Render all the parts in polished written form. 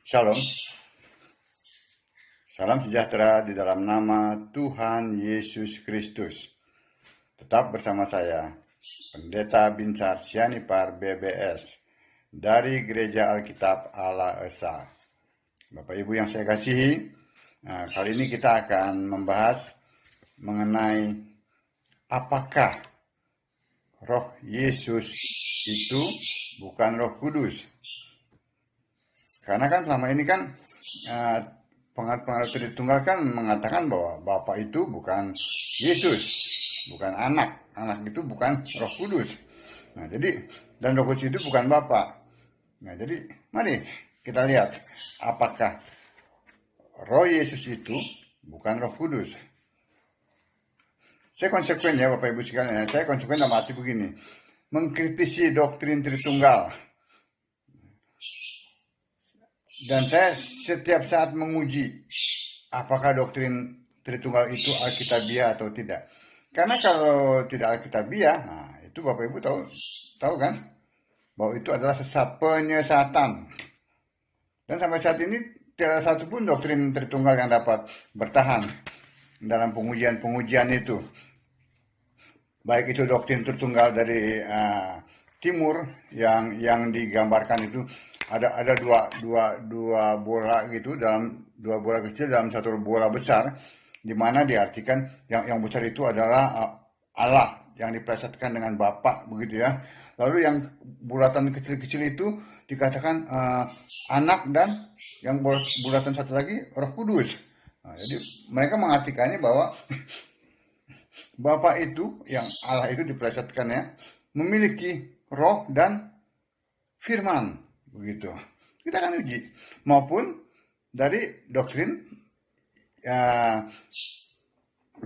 Shalom, salam sejahtera di dalam nama Tuhan Yesus Kristus. Tetap bersama saya, Pendeta Binsar Sianipar BBS, dari Gereja Alkitab Allah Esa. Bapak Ibu yang saya kasihi, kali ini kita akan membahas mengenai apakah Roh Yesus itu bukan Roh Kudus. Karena kan selama ini kan pengamat Tritunggal kan mengatakan bahwa Bapa itu bukan Yesus, bukan anak itu bukan Roh Kudus. Nah, jadi dan Roh Kudus itu bukan Bapa. Nah, jadi mari kita lihat apakah Roh Yesus itu bukan Roh Kudus. Saya konsekuen ya Bapak Ibu sekalian, saya konsekuen dalam arti begini, mengkritisi doktrin Tritunggal. Dan saya setiap saat menguji apakah doktrin Tritunggal itu Alkitabiah atau tidak. Karena kalau tidak Alkitabiah, nah itu Bapak Ibu tahu kan? Bahwa itu adalah sesat, penyesatan. Dan sampai saat ini tidak ada satupun doktrin Tritunggal yang dapat bertahan dalam pengujian-pengujian itu. Baik itu doktrin Tritunggal dari timur yang digambarkan itu ada dua bola gitu, dalam dua bola kecil dalam satu bola besar, di mana diartikan yang besar itu adalah Allah yang diplesetkan dengan Bapa begitu ya. Lalu yang bulatan kecil-kecil itu dikatakan anak, dan yang bulatan satu lagi Roh Kudus. Nah, jadi mereka mengartikannya bahwa Bapa itu, yang Allah itu diplesetkannya, memiliki roh dan firman. Begitu. Kita akan uji. Maupun dari doktrin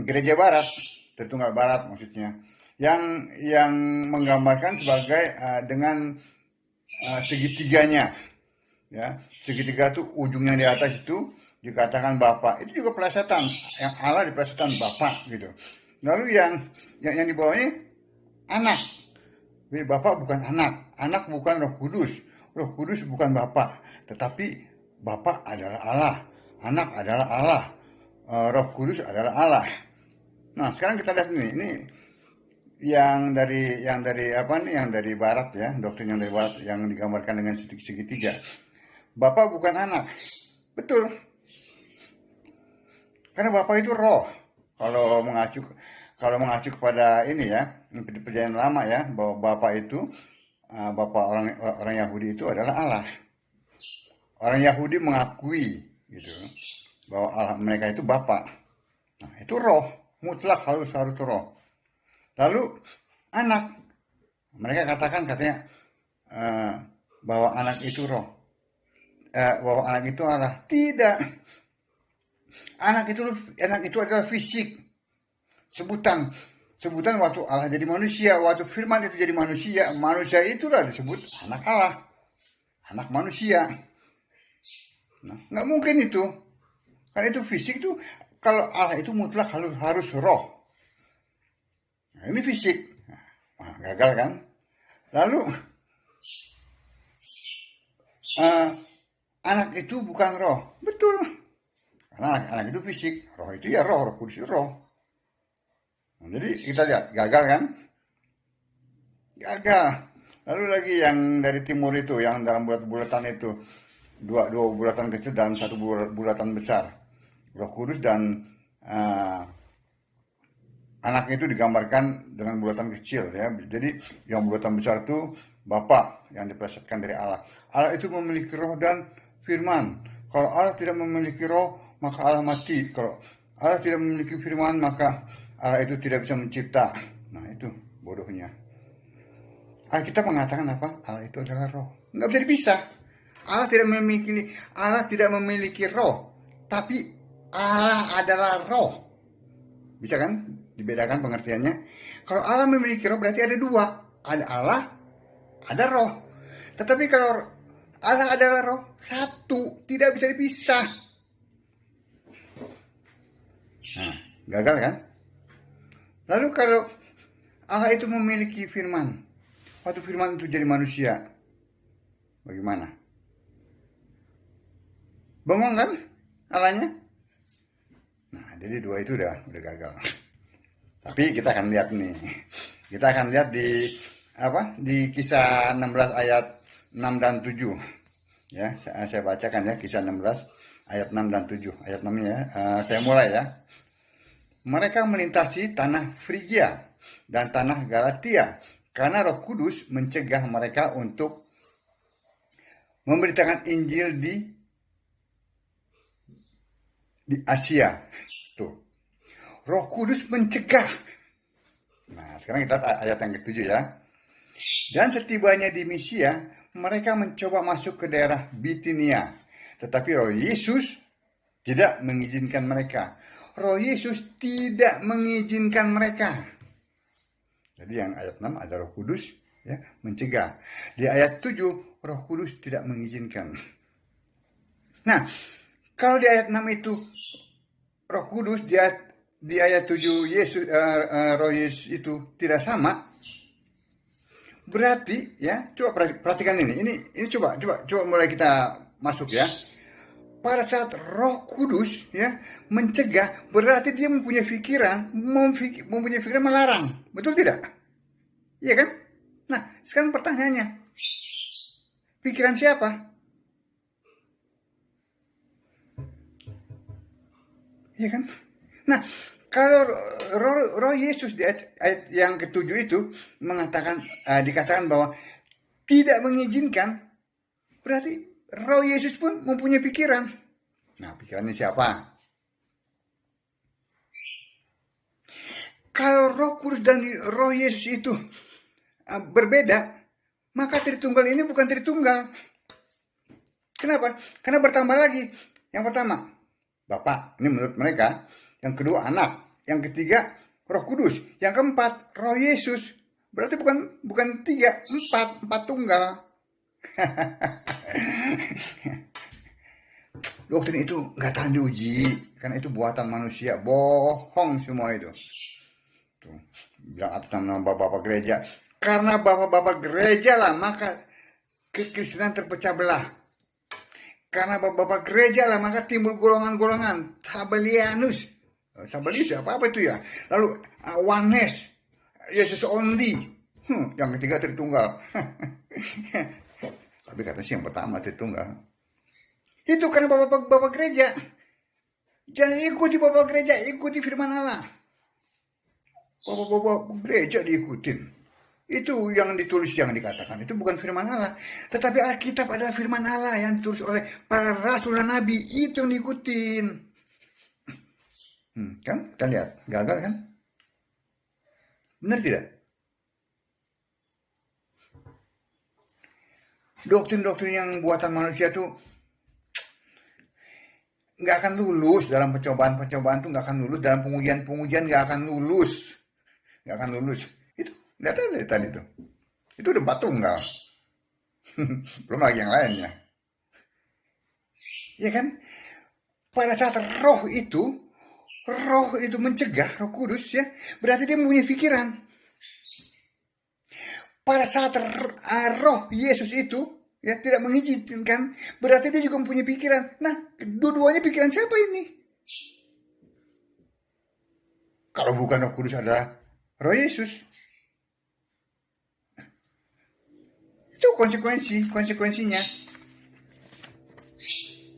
Gereja Barat, Tritunggal Barat maksudnya, yang menggambarkan sebagai dengan segitiganya. Ya, segitiga itu ujungnya di atas itu dikatakan Bapa. Itu juga pelesetan, yang Allah dipelesetan Bapa gitu. Lalu yang di bawahnya anak. Bapa bukan anak bukan Roh Kudus. Roh Kudus bukan Bapa, tetapi Bapa adalah Allah, anak adalah Allah, Roh Kudus adalah Allah. Nah, sekarang kita lihat ini yang dari Barat ya, doktrin yang dari Barat yang digambarkan dengan segitiga. Bapa bukan anak, betul. Karena Bapa itu roh. Kalau mengacu kepada ini ya, perjanjian lama ya, bahwa Bapa itu Bapa orang Yahudi itu adalah Allah. Orang Yahudi mengakui gitu bahwa Allah mereka itu Bapa. Nah, itu roh, mutlak harus roh. Lalu anak, mereka katanya bahwa anak itu roh, bahwa anak itu Allah. Tidak. Anak itu adalah fisik. Sebutan waktu Allah jadi manusia, waktu firman itu jadi manusia itulah disebut anak Allah, anak manusia. Nah, nggak mungkin itu, karena itu fisik itu. Kalau Allah itu mutlak harus roh. Nah, ini fisik, nah, gagal kan? Lalu anak itu bukan roh, betul. Karena anak itu fisik, roh itu ya roh Kudus itu roh. Jadi kita lihat, gagal kan? Gagal. Lalu lagi yang dari timur itu, yang dalam bulatan itu, dua bulatan kecil dalam satu bulatan besar. Roh Kudus dan anak itu digambarkan dengan bulatan kecil ya. Jadi yang bulatan besar itu Bapa yang diplesetkan dari Allah. Allah itu memiliki roh dan firman. Kalau Allah tidak memiliki roh, maka Allah mati. Kalau Allah tidak memiliki firman, maka Allah itu tidak bisa mencipta. Nah, itu bodohnya. Kita mengatakan apa? Allah itu adalah roh. Nggak bisa dipisah. Allah tidak memiliki roh, tapi Allah adalah roh. Bisa kan dibedakan pengertiannya? Kalau Allah memiliki roh berarti ada dua. Ada Allah, ada roh. Tetapi kalau Allah adalah roh, satu, tidak bisa dipisah. Nah, gagal kan? Lalu kalau Allah itu memiliki firman, waktu firman itu jadi manusia, bagaimana? Bengong kan Allahnya? Nah, jadi dua itu udah gagal. Tapi kita akan lihat nih. Kita akan lihat di apa? Di Kisah 16 ayat 6 dan 7. Ya, saya bacakan ya Kisah 16 ayat 6 dan 7. Ayat 6 ya. Saya mulai ya. Mereka melintasi tanah Frigia dan tanah Galatia karena Roh Kudus mencegah mereka untuk memberitakan Injil di Asia. Tuh. Roh Kudus mencegah. Nah, sekarang kita lihat ayat yang ke-7 ya. Dan setibanya di Misia, mereka mencoba masuk ke daerah Bitinia. Tetapi Roh Yesus tidak mengizinkan mereka. Roh Yesus tidak mengizinkan mereka. Jadi yang ayat 6 ada Roh Kudus ya, mencegah. Di ayat 7 Roh Kudus tidak mengizinkan. Nah, kalau di ayat 6 itu Roh Kudus, di ayat 7 Yesus, Roh Yesus itu tidak sama, berarti ya, coba perhatikan ini coba mulai kita masuk ya. Pada saat Roh Kudus ya mencegah, berarti dia mempunyai pikiran melarang, betul tidak? Iya kan? Nah, sekarang pertanyaannya, pikiran siapa? Iya kan? Nah, kalau roh Yesus di ayat yang ke-7 itu mengatakan, dikatakan bahwa tidak mengizinkan, berarti Roh Yesus pun mempunyai pikiran. Nah, pikirannya siapa? Kalau Roh Kudus dan Roh Yesus itu berbeda, maka Tritunggal ini bukan Tritunggal. Kenapa? Karena bertambah lagi. Yang pertama, Bapa, ini menurut mereka. Yang kedua, Anak. Yang ketiga, Roh Kudus. Yang keempat, Roh Yesus. Berarti bukan 3, 4 tunggal. Doktrin itu nggak tahan diuji, karena itu buatan manusia, bohong semua itu. Tuh, bilang atas nama bapak-bapak gereja. Karena bapak-bapak gereja lah, maka kekristenan terpecah belah. Karena bapak-bapak gereja lah, maka timbul golongan-golongan. Sabellianus apa itu ya? Lalu Oneness, Yesus only. Yang ketiga Tritunggal. Tapi katanya sih yang pertama Tritunggal. Itu karena bapak-bapak gereja. Jangan ikuti bapak gereja, ikuti firman Allah. Bapak-bapak gereja diikutin. Itu yang ditulis, yang dikatakan. Itu bukan firman Allah. Tetapi Alkitab adalah firman Allah yang ditulis oleh para rasul dan nabi. Itu yang diikutin. Kan? Kita lihat. Gagal kan? Benar tidak? Doktrin-doktrin yang buatan manusia tuh nggak akan lulus dalam percobaan tuh, nggak akan lulus dalam pengujian nggak akan lulus, itu lihat aja tadi tuh, itu udah 4 tunggal. Belum lagi yang lainnya, ya kan? Pada saat roh itu mencegah, Roh Kudus ya, berarti dia mempunyai pikiran. Pada saat roh Yesus itu ya tidak mengizinkan, berarti dia juga mempunyai pikiran. Nah, dua-duanya pikiran siapa ini? Kalau bukan Roh Kudus adalah Roh Yesus. Itu konsekuensinya.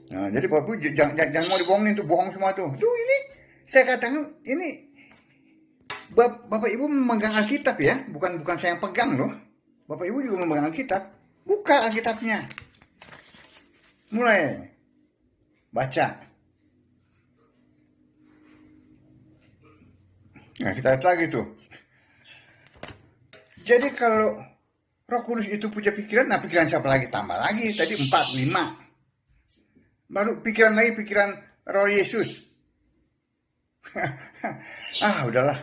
Nah, jadi Bapak Ibu jangan mau dibohongin tuh, bohong semua tuh. Tuh ini saya katakan ini Bapak Ibu memegang Alkitab ya, bukan saya yang pegang loh. Bapak Ibu juga memegang Alkitab. Buka Alkitabnya. Mulai baca. Nah, kita lihat lagi tuh. Jadi kalau Roh Kudus itu punya pikiran, nah pikiran siapa lagi? Tambah lagi, tadi 4, 5. Baru pikiran Roh Yesus. Udahlah.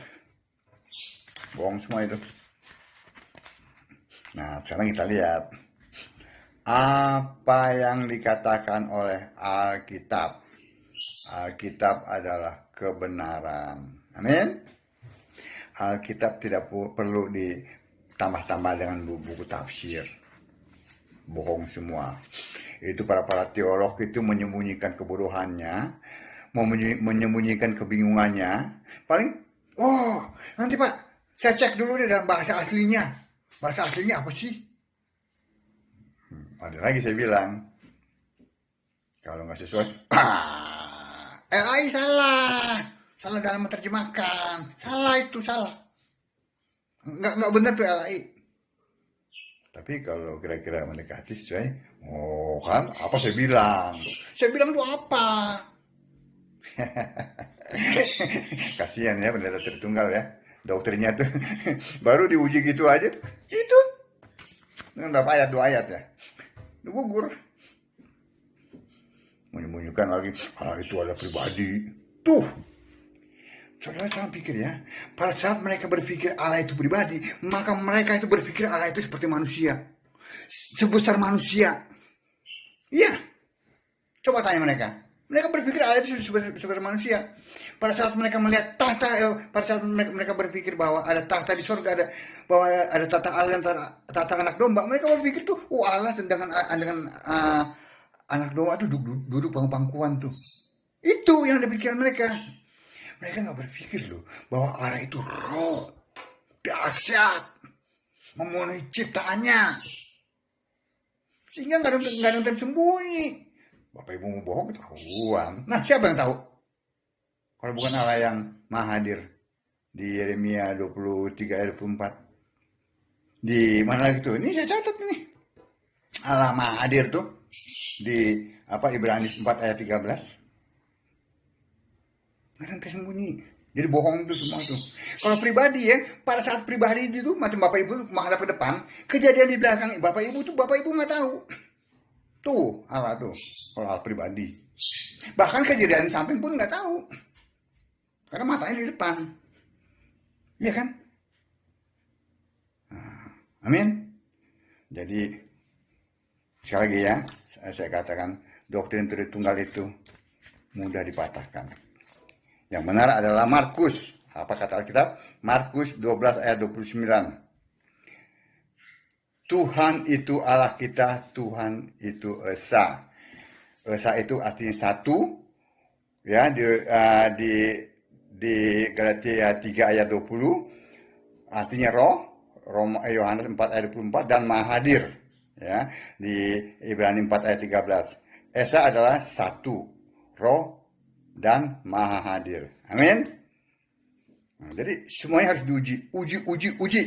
Bohong semua itu. Nah, sekarang kita lihat apa yang dikatakan oleh Alkitab. Alkitab adalah kebenaran. Amin. Alkitab tidak perlu ditambah-tambah dengan buku tafsir. Bohong semua. Itu para teolog itu menyembunyikan kebodohannya, mau menyembunyikan kebingungannya. Paling, oh nanti Pak, saya cek dulu nih dalam bahasa aslinya. Bahasa aslinya apa sih? Ada lagi saya bilang, kalau nggak sesuai, LAI salah. Salah dalam menerjemahkan. Salah itu, salah. Nggak benar tuh LAI. Tapi kalau kira-kira mendekati sesuai, oh kan, apa saya bilang? Saya bilang tuh apa? Kasihan ya pendeta Tritunggal ya. Dokternya tuh baru diuji gitu aja. Itu. Dengan berapa ayat, 2 ayat ya. Udah gugur. Menyembunyikan lagi, itu ada pribadi. Tuh. Saudara jangan pikir ya, pada saat mereka berpikir Allah itu pribadi, maka mereka itu berpikir Allah itu seperti manusia. Sebesar manusia. Iya. Coba tanya mereka. Mereka berpikir Allah itu sebesar manusia. Pada saat mereka melihat tahta, pada saat mereka berpikir bahwa ada tahta di surga, bahwa ada tahta Allah dan tahta anak domba, mereka berpikir tuh, Allah dengan anak domba itu duduk pangkuan tuh. Itu yang ada pikiran mereka. Mereka nggak berpikir loh bahwa Allah itu roh, dahsyat, memenuhi ciptaannya, sehingga nggak ada yang sembunyi. Bapak Ibu mau bohong ketahuan. Nah, siapa yang tahu? Kalau bukan Allah yang maha hadir di Yeremia 23 ayat 24. Di mana lagi tuh? Ini saya catat nih. Allah maha hadir tuh di Ibrani 4 ayat 13. Nggak ada yang tersembunyi. Jadi bohong itu semua tuh. Kalau pribadi ya, pada saat pribadi itu macam Bapak Ibu menghadap ke depan, kejadian di belakang Bapak Ibu nggak tahu. Tuh Allah tuh, kalau hal pribadi. Bahkan kejadian di samping pun nggak tahu. Karena matanya di depan. Iya kan? Nah, amin. Jadi sekali lagi ya, saya katakan doktrin Tritunggal itu mudah dipatahkan. Yang benar adalah Markus. Apa kata Alkitab? Markus 12 ayat 29. Tuhan itu Allah kita, Tuhan itu Esa. Esa itu artinya satu. Ya, di Galatia 3 ayat 20 artinya roh. Yohanes 4 ayat 24 dan maha hadir. Ya, di Ibrani 4 ayat 13. Esa adalah satu, roh dan maha hadir. Amin. Nah, jadi semuanya harus diuji, uji.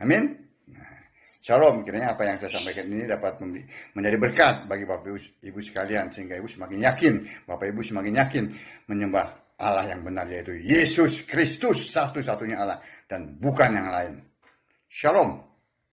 Amin. Nah, shalom. Kiranya apa yang saya sampaikan ini dapat menjadi berkat bagi Bapak Ibu sekalian, sehingga Ibu semakin yakin, Bapak Ibu semakin yakin menyembah Allah yang benar, yaitu Yesus Kristus, satu-satunya Allah dan bukan yang lain. Shalom.